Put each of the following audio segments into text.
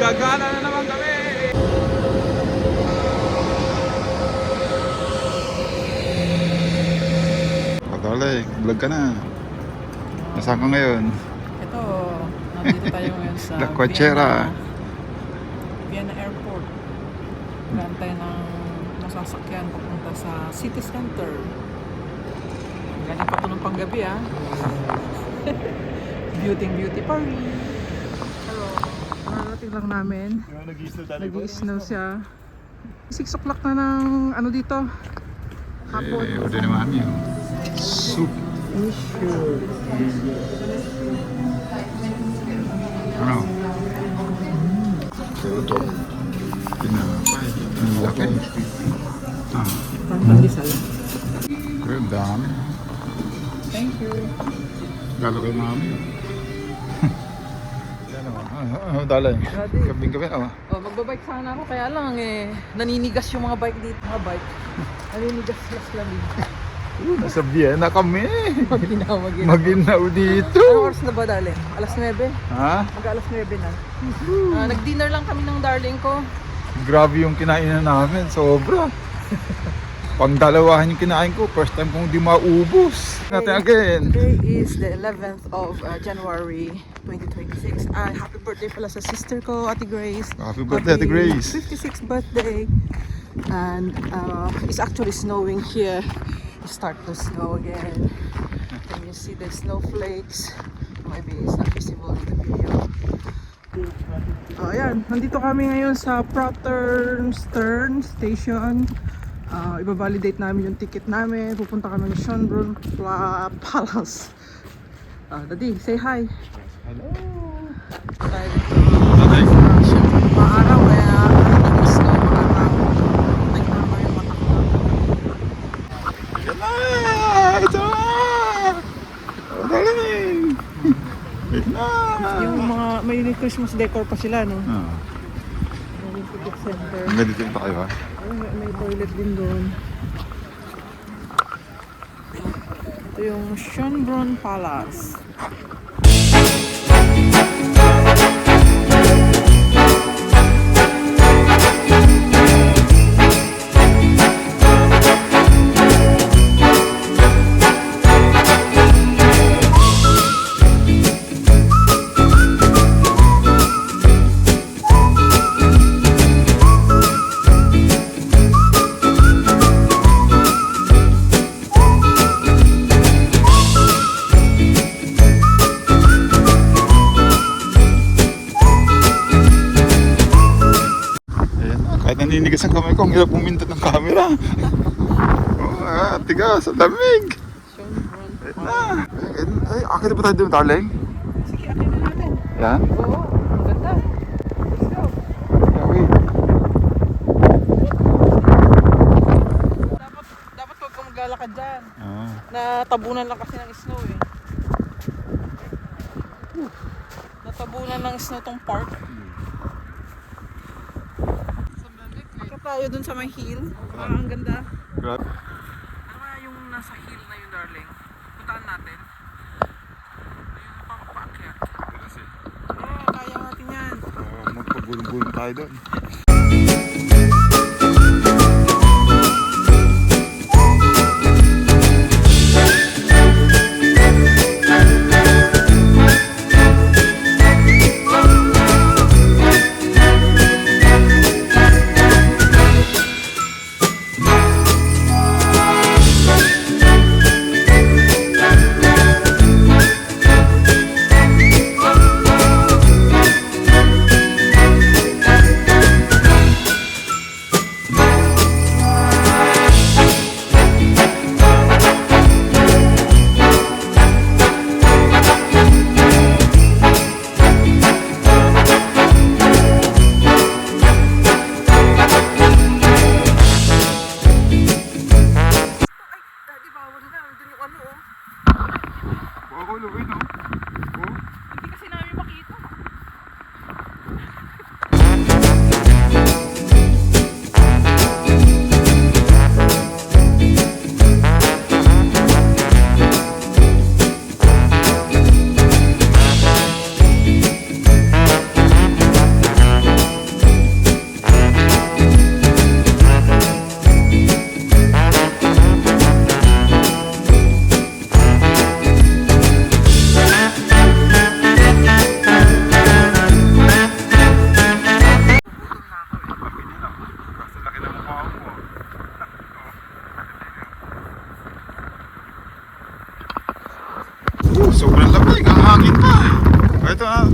Gagana na naman kami. Pagdalay, vlog ka na. Nasaan ka ngayon? Ito, nandito tayo ngayon sa La Coachera. Vienna Airport. Gantay ng masasakyan papunta sa city center. Ganyan pa ito ng panggabi Beauty party. Hello. Narating lang namin. Nag-i-snow siya. 6 o'clock na ng ano dito. Hapon. Order ni Mami. Soup. Ano? Ito. Pinapay. Ang laki. Pandesal. Ang dami. Thank you. Galo kay Mami. Dalay. Gabing-gabi na. Magbabike sana ako, kaya lang naninigas yung mga bike dito. Mga bike. Naninigas sila dito. Nasa Vienna kami. Maginaw. Maginaw dito. Anong oras na ba, darling? Alas 9? Ha? Mag-alas 9 na. Nag-dinner lang kami ng darling ko. Grabe yung kinainan namin. Sobra. Pangdalawahan yung kinain ko. First time kong di maubos. Natin again. Today is the 11th of January 2026. Happy birthday pala sa sister ko, Ate Grace. Happy birthday, Ate Grace. 56th birthday. And it's actually snowing here. It start to snow again. Can you see the snowflakes? Maybe it's not visible in the video. Ayan, nandito kami ngayon sa Stern Station. Iba-validate namin yung ticket namin. Pupunta kami ng Schönbrunn Palace. Daddy, say hi. Hello. Tayo maaraw kaya nag-snow maaraw. Nag-araw yung mata ko. Ito na! Ito na! Daling! Ito na! Yung mga may Christmas decor pa sila, no? Ah. May ticket center. Ganito yung tayo, ha? May toilet din doon. Ito yung Schönbrunn Palace. Naninigas ang kamay ko, ang hirap pumintot ng camera. Tigas, ang lamig. Ay, akit ba tayo doon, darling? Sige, akin na natin. Yan? Oo, ang ganda. Let's go. Yeah, wait. Dapat huwag kang maglalakad dyan. Ah. Natabunan lang kasi ng snow Natabunan ng snow tong park. Tayo dun sa may hill. Ang ganda. Grabe. Ano kaya yung nasa hill na yun, darling? Puntaan natin. Yung pampakyat. Kaya natin yan. Magpagulong-gulong tayo doon.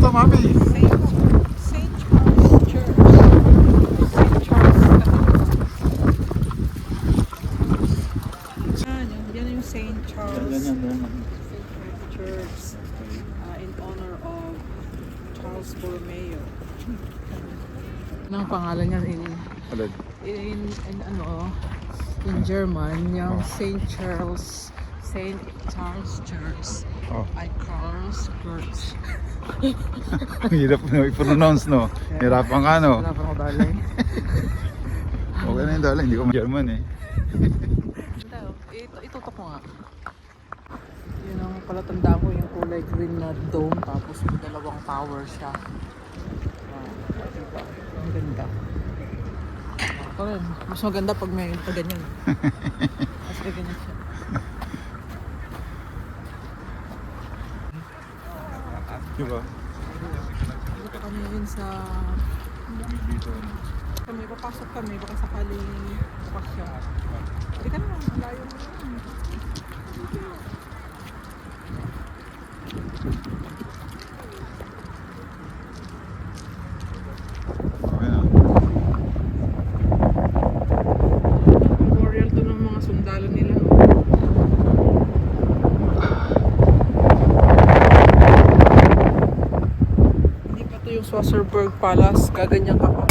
to, mami? Saint Charles Church. Saint Charles yan yung Saint Charles Church in honor of Charles Borromeo. Anong pangalan niya Alin? in German, yung Saint Charles Church Oh. ay Charles Church. Hirap na i-pronounce, no? Hirapan ka, no? Wala pa ako darling. Okay na yung darling, hindi ko German eh. Itutok mo nga. Yun ang palatandaan ko, yung kulay green na dome, tapos may dalawang tower siya. Diba? Ang ganda. Ito rin, mas maganda pag may ganyan. Mas may ganyan siya. Diba? Dito kami yun sa... papasok kami, baka sakaling bukas siya. Hindi ka naman, malayo mo yun. Okay na. Memorial to ng mga sundalo nila. Hindi pa to yung Swasserberg Palace, gaganyan ka pa.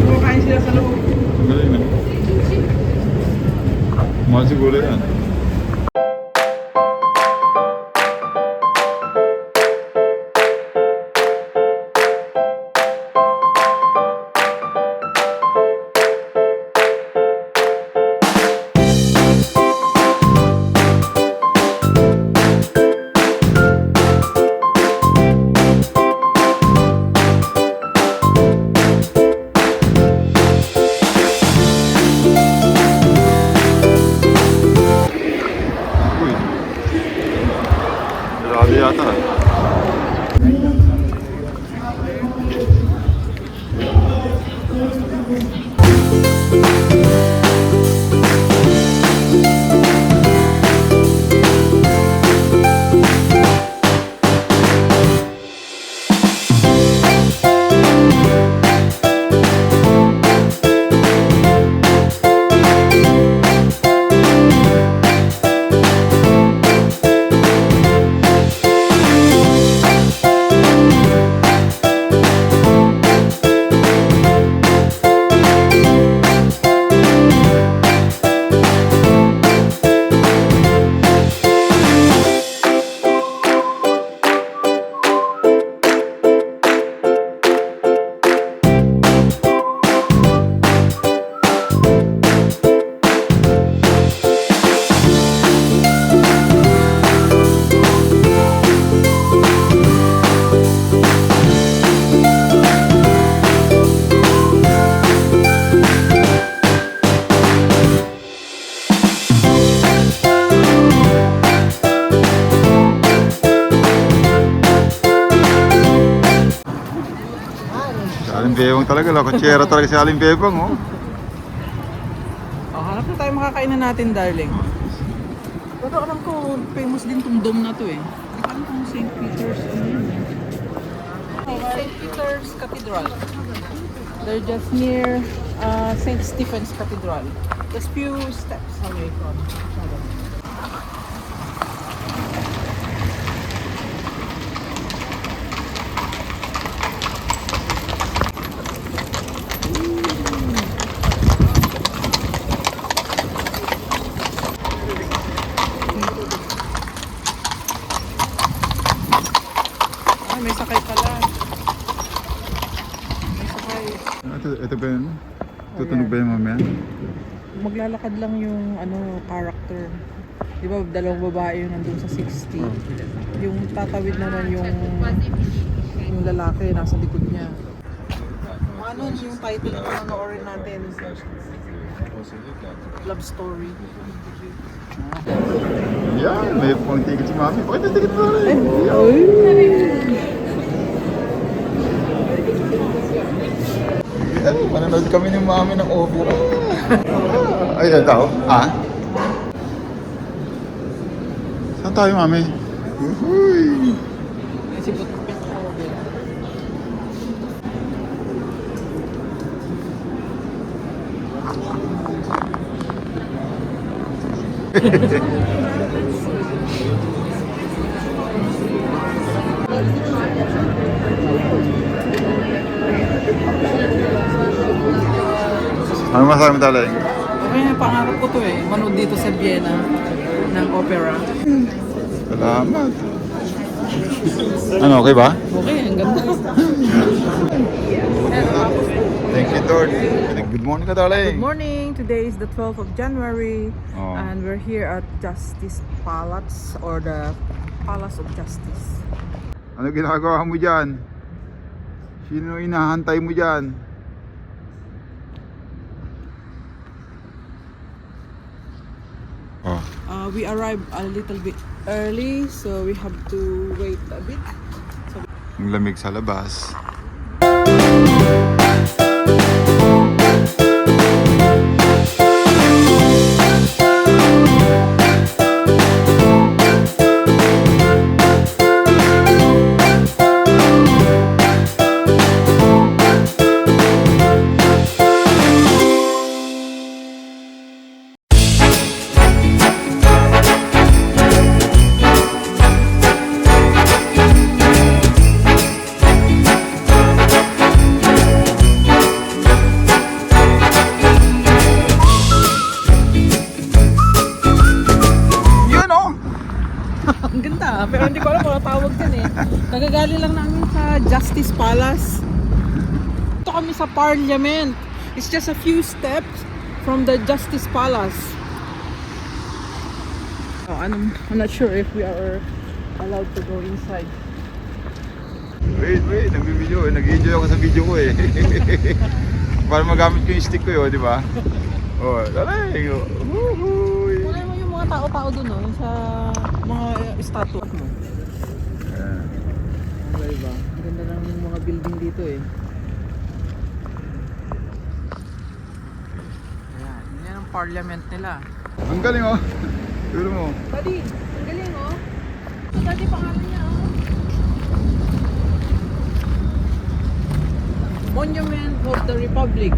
Kumakain sila sa loob. Galing na. Mahal siguro yan. Uy. Grabe yata. Si Aling Bebang talaga, lakotsera talaga si Aling Bebang, oh. Hanap na tayo makakainan natin, darling. Pero alam ko, famous din tong dome na to eh. Hindi ko alam kung St. Peter's ano yun eh. St. Peter's Cathedral. They're just near St. Stephen's Cathedral. Just few steps away from each other. May sakay pala. May sakay. Ito ba yun? Tutunog ba yung mamaya? Maglalakad lang yung character. Di ba dalawang babae yung nandun sa 60. Yung tatawid naman yung lalaki, nasa likod niya. Ano yung title na panonoorin natin? Love story. Yan, may pang ticket si Mami. Bakit may ticket mo rin? Ay, manonood kami ni Mami ng opera. Ay, daw. Ah? Saan tayo, Mami? Uhuy! Si Butpet ako. Ano masasabi mo talaga? Okay, pangarap ko to eh. Manood dito sa Vienna ng opera. Salamat. Ano, okay ba? Okay, ang ganda. Thank you, Lord. Good morning ka, darling. Good morning. Today is the 12th of January Oh. and we're here at Justice Palace or the Palace of Justice. Ano ginagawa mo dyan? Sino inahantay mo dyan? Oh. We arrived a little bit early so we have to wait a bit. Ang lamig sa labas. Yan oh! Ang ganda, pero hindi ko alam kung tawag din eh. Nagagaling lang namin sa Justice Palace. Ito kami sa Parliament. It's just a few steps from the Justice Palace. Oh, I'm not sure if we are allowed to go inside. Wait, nagbibideo. Nag-enjoy ako sa video ko eh. Para magamit ko yung stick ko yun, di ba? Oh, talay! Woohoo! Wala mo yung mga tao-tao dun oh, sa mga statue mo. Okay ba? Ang ganda ng mga building dito eh. Ayan, yan ang parliament nila. Ang galing oh! Siguro mo. Buddy, ang galing oh. Buddy, pangalan niya oh. Monument of the Republic.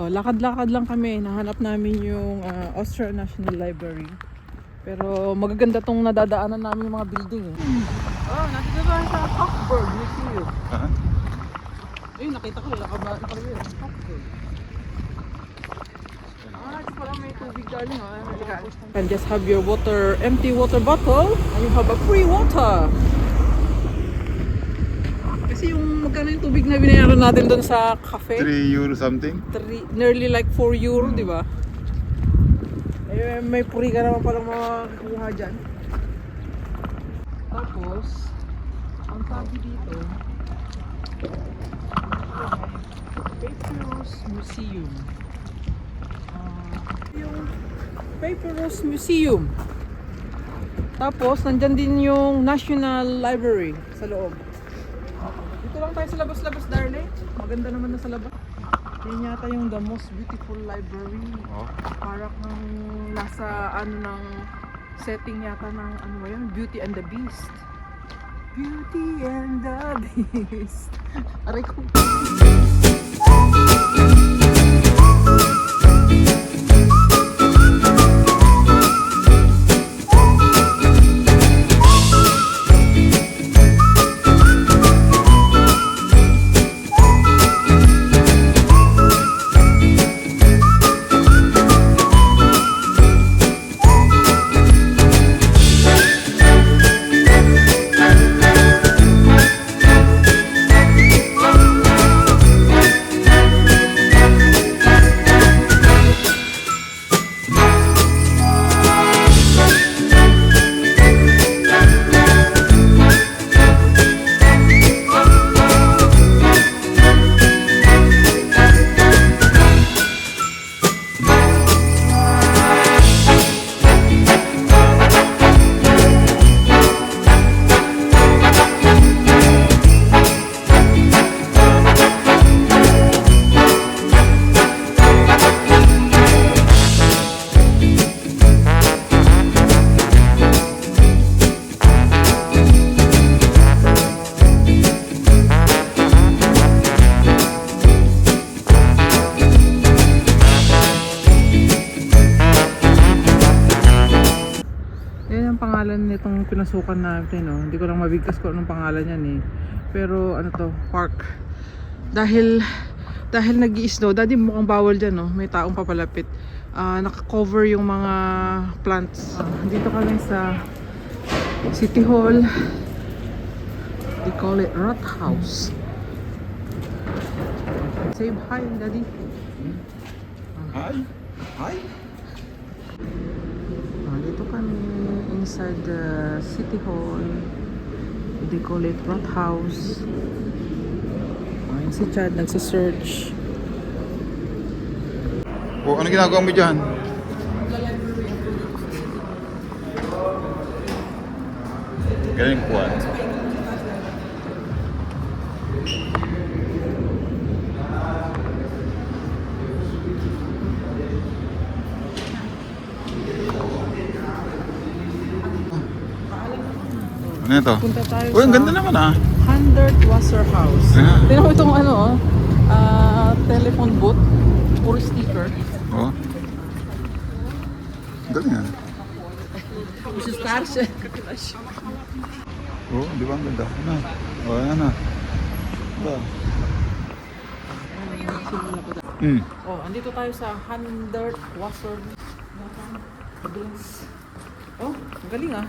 Oh, lakad-lakad lang kami. Nahanap namin yung Austrian National Library. Pero magaganda tong nadadaanan namin yung mga building eh. Oh, nakita tayo sa Hochberg Museum. Ha? Ayun, nakita ko. Nakalagay. Hochberg. Ito pala may tubig darling oh. And just have your water, empty water bottle and you have a free water. Kasi yung magkano yung tubig na binayaran natin doon sa cafe? 3 euro something? Nearly like 4 euro, di ba? Eh, may free ka naman palang makakuha dyan. Tapos, ang sabi dito, Papyrus Museum. Yung Papyrus Museum. Tapos, nandyan din yung National Library sa loob. Dito lang tayo sa labas-labas, darling. Maganda naman na sa labas. Yan yata yung the most beautiful library. Oh. Parang nasa ano ng setting yata ng ano ba yun? Beauty and the Beast. Beauty and the Beast. Aray ko. itong pinasukan natin, no? Hindi ko lang mabigkas ko anong pangalan yan eh. Pero ano to, park. Dahil nag-i-snow, daddy mukhang bawal dyan, no? May taong papalapit. Naka-cover yung mga plants. Dito kami sa City Hall. They call it Rat House. Say hi, daddy. Hi. Hi. Dito kami inside the City Hall. They call it Rat House. Ayun si Chad nagsa-search. O, ano ginagawa mo dyan? Galing kuwan. Ano ito? Punta tayo Uy, ang sa ganda naman ah. 100 Wasser House. Ah. Tingnan mo itong ano, telephone booth. Puro sticker. Oh. Galing ah. Gusto starsiya. Oh, di ba ang ganda? Ano? Oh, ano? Ba? Oh, andito tayo sa 100 Wasser. Oh, ang galing ah.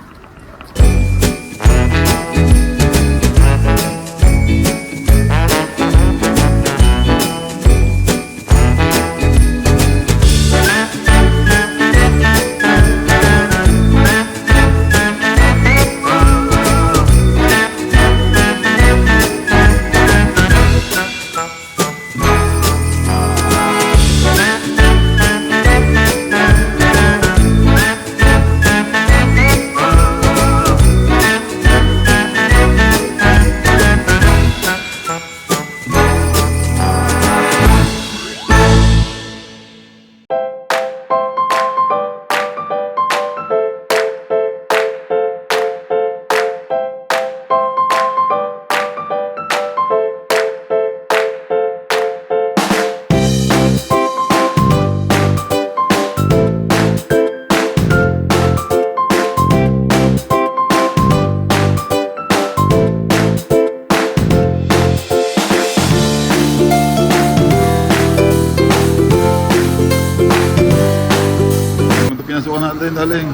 Pinasukan natin, daling.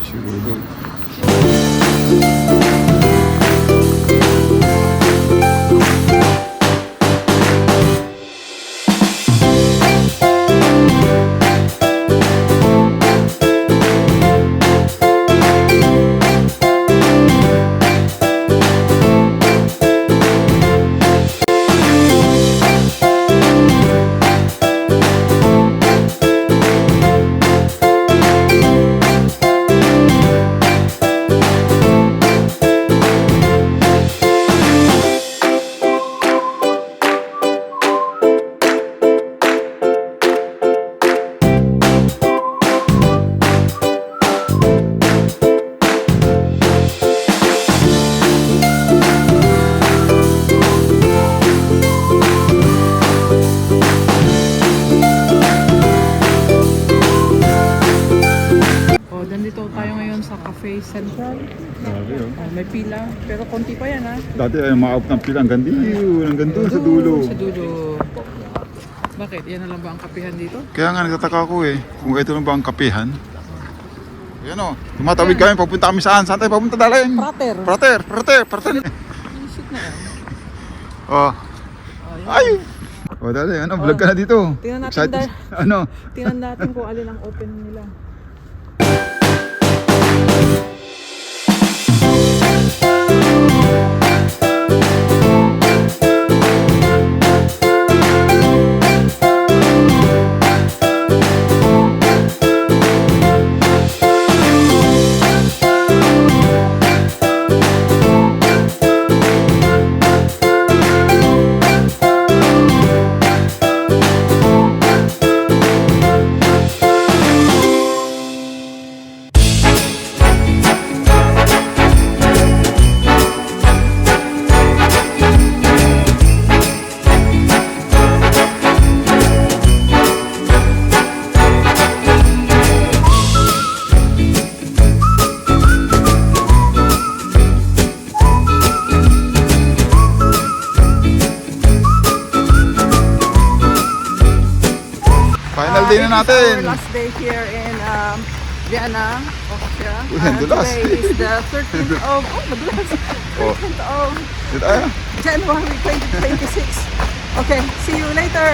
Siguro. Cafe Central. Grabe oh. May pila, pero konti pa yan ha. Dati ay maabot ng pila hanggang doon sa dulo. Sa dulo. Bakit? Yan na lang ba ang kapehan dito? Kaya nga nagtataka ako eh, kung ito lang ba ang kapehan. Ayan o, tumatawid kami, papunta kami saan? Saan tayo papunta daling? Prater. Prater. Inisip na yan. Oh. Yan. Ay! O dali, ano, vlog ka na dito. Tingnan natin Excited. Ano? Tingnan natin kung alin ang open nila. natin. Our last day here in Vienna, Austria. Uy, ang dulas. Today is the 13th of, madulas. Oh. 13th of Dito tayo. January 2026. Okay, see you later.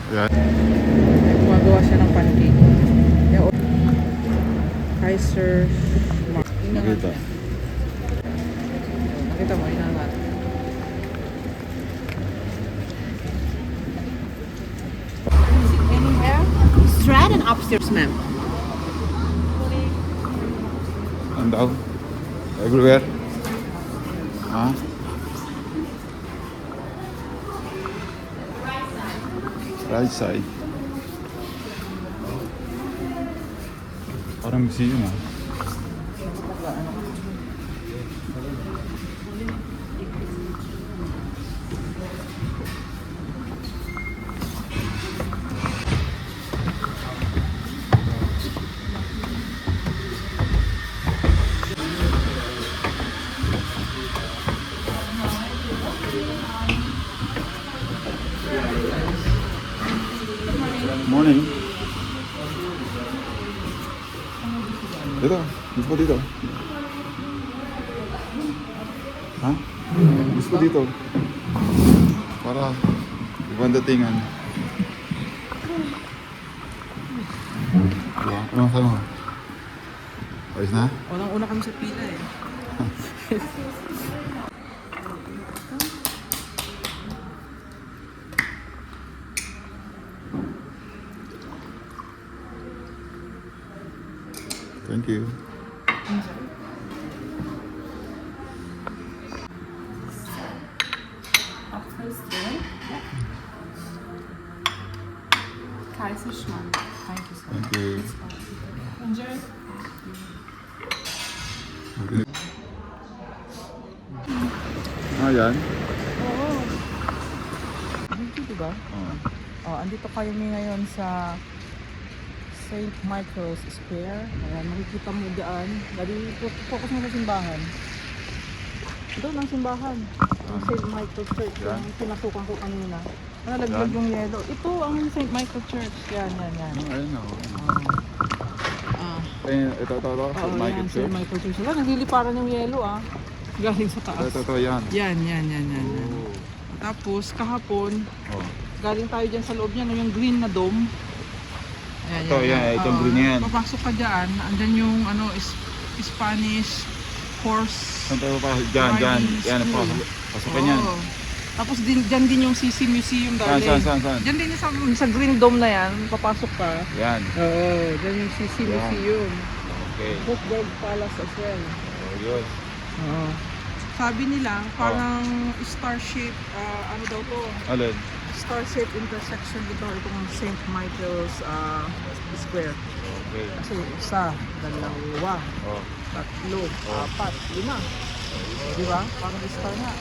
Yan. Gumagawa siya ng pancake. Kaiser Nakita. Nakita mo, inangat. Strat and upstairs, ma'am. Ang daw? Everywhere? Ha? Right side. Parang museum ah. Morning. Dito, gusto dito. Ha? Gusto dito. Para ibang datingan. Diba? Ano masabi mo? Ayos na? Unang-una kami sa pila eh. Thank you. Upstairs, Kaiserschmarrn. Thank you so much. Thank you. Enjoy. Okay. Ah, yan? Oo. Dito, diba? Oh. Oh, andito kayo ngayon sa St. Michael's Square. Ayan, makikita mo dyan. Dali, focus mo sa simbahan. Doon ang simbahan. Ang St. Michael's Church. Yan. Yung pinasukan ko kanina. Nalaglag Yan. yung yellow. Ito ang St. Michael Church. Yan, yan, yan. Ah, ayun na. Ah, Ito. oo, Michael yan, St. Church. Michael Church. Wala, nagliliparan yung yellow ah. Galing sa taas. Ito, yan. Yan. Oh. Tapos kahapon, Oh. galing tayo dyan sa loob niya, yung green na dome. Ayan, Ito, yan. Itong Oo, green na yan. Papasok ka dyan, andyan yung Spanish horse. Saan tayo pa? Dyan. riding Yan, school. pasukan yan. Oo. Tapos dyan din yung CC Museum dali. Saan? Dyan din sa green dome na yan, papasok ka. Yan. Oo, dyan yung CC Yan. Museum. Okay. Hofburg Palace as well. Oh, yun. Oo. Sabi nila, parang star-shaped, ano daw to? Alin? Star-shaped intersection dito itong St. Michael's Square. Okay. Kasi isa, dalawa, Oh. tatlo, apat, lima. Di ba? Parang star nga.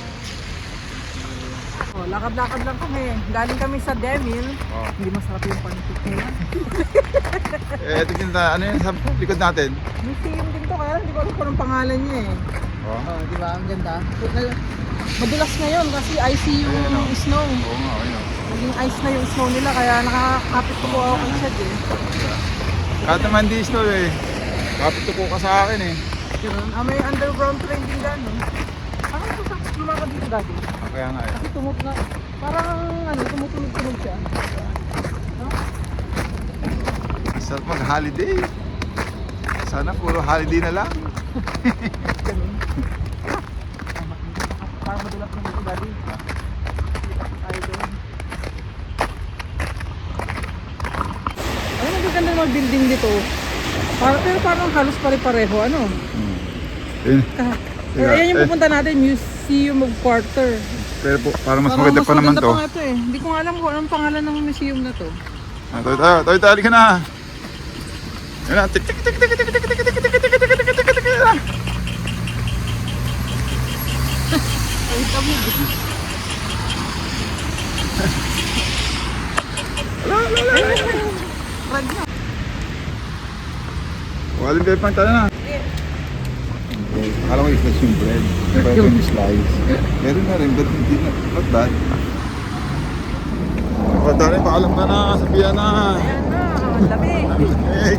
Oh, lakad-lakad lang kami. Galing kami sa Demil. Oh. Hindi masarap yung pancake nila. Ito kita, ano yun sa likod natin? Museum din to kaya hindi ko alam kung anong pangalan niya eh. Oh. Oh, di ba? Ang ganda. Madulas ngayon kasi icy yung Ayan, oh. snow. Oo nga, ayun. Naging ice na yung snow nila kaya nakakapit ko ako kay Chad eh. Kahit naman di snow eh. Kapit ko ka sa akin eh. Diba? May underground train din dyan eh. Parang ito sa lumakad dito dati. Kaya nga eh. Kasi parang tumutunog-tunog siya. No? Sarap mag-holiday. Sana puro holiday na lang. Ganun. Parang madulas na dito dati. Tayo doon. Ayun, ang ganda ng mga building dito. Pero parang halos pare-pareho. Ano? Yun. Ayan yung pupunta natin, Museum of Porter. Pero po, parang mas Parang maganda pa naman maganda to. pa nga to eh. Hindi ko nga alam kung anong pangalan ng museum na to. Toy, tali ka na. Yan na. Tik, tik, tik, tik, tik, tik, tik, tik, tik, tik, tik, tik, tik, tik, tik, tik, tik. Ay, kami. Rag na. Walang bepang tayo na. Akala ko i-slice yung bread. Iba yung slice. Meron na rin, but hindi na. Not bad. Pagkatari, paalam ka na. Sabihan na. Ayan na, ang dami. Eh,